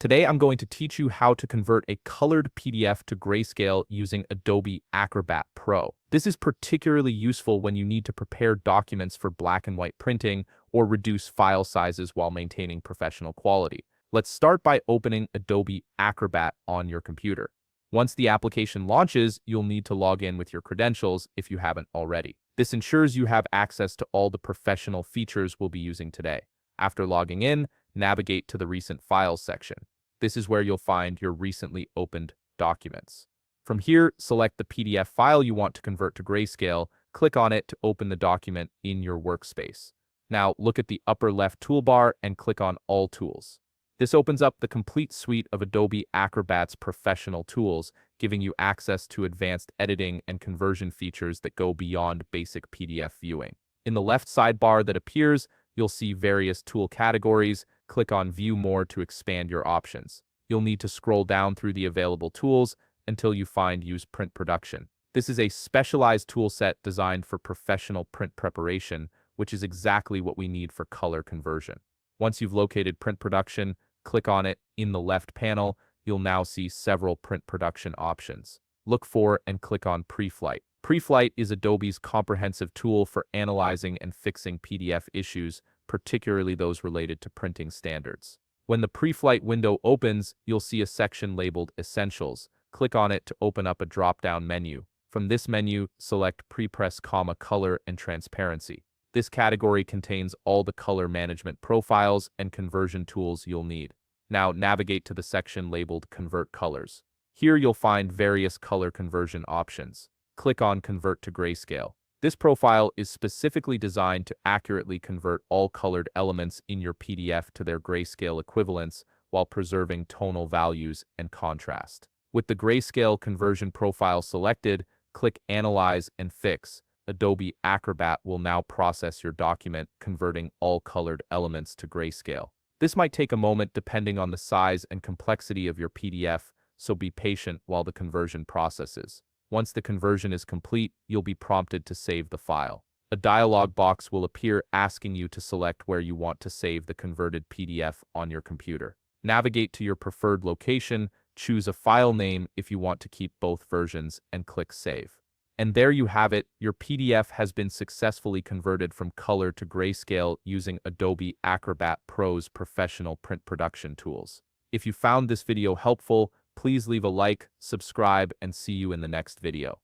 Today, I'm going to teach you how to convert a colored PDF to grayscale using Adobe Acrobat Pro. This is particularly useful when you need to prepare documents for black and white printing or reduce file sizes while maintaining professional quality. Let's start by opening Adobe Acrobat on your computer. Once the application launches, you'll need to log in with your credentials if you haven't already. This ensures you have access to all the professional features we'll be using today. After logging in, navigate to the Recent Files section. This is where you'll find your recently opened documents. From here, select the PDF file you want to convert to grayscale, click on it to open the document in your workspace. Now, look at the upper left toolbar and click on All Tools. This opens up the complete suite of Adobe Acrobat's professional tools, giving you access to advanced editing and conversion features that go beyond basic PDF viewing. In the left sidebar that appears, you'll see various tool categories. Click on View More to expand your options. You'll need to scroll down through the available tools until you find Use Print Production. This is a specialized tool set designed for professional print preparation, which is exactly what we need for color conversion. Once you've located Print Production, click on it. In the left panel, you'll now see several print production options. Look for and click on Preflight. Preflight is Adobe's comprehensive tool for analyzing and fixing PDF issues, particularly those related to printing standards. When the Preflight window opens, you'll see a section labeled Essentials. Click on it to open up a drop-down menu. From this menu, select Prepress, Color and Transparency. This category contains all the color management profiles and conversion tools you'll need. Now navigate to the section labeled Convert Colors. Here you'll find various color conversion options. Click on Convert to Grayscale. This profile is specifically designed to accurately convert all colored elements in your PDF to their grayscale equivalents while preserving tonal values and contrast. With the grayscale conversion profile selected, click Analyze and Fix. Adobe Acrobat will now process your document, converting all colored elements to grayscale. This might take a moment depending on the size and complexity of your PDF, so be patient while the conversion processes. Once the conversion is complete, you'll be prompted to save the file. A dialog box will appear asking you to select where you want to save the converted PDF on your computer. Navigate to your preferred location, choose a file name if you want to keep both versions, and click Save. And there you have it, your PDF has been successfully converted from color to grayscale using Adobe Acrobat Pro's professional print production tools. If you found this video helpful, please leave a like, subscribe, and see you in the next video.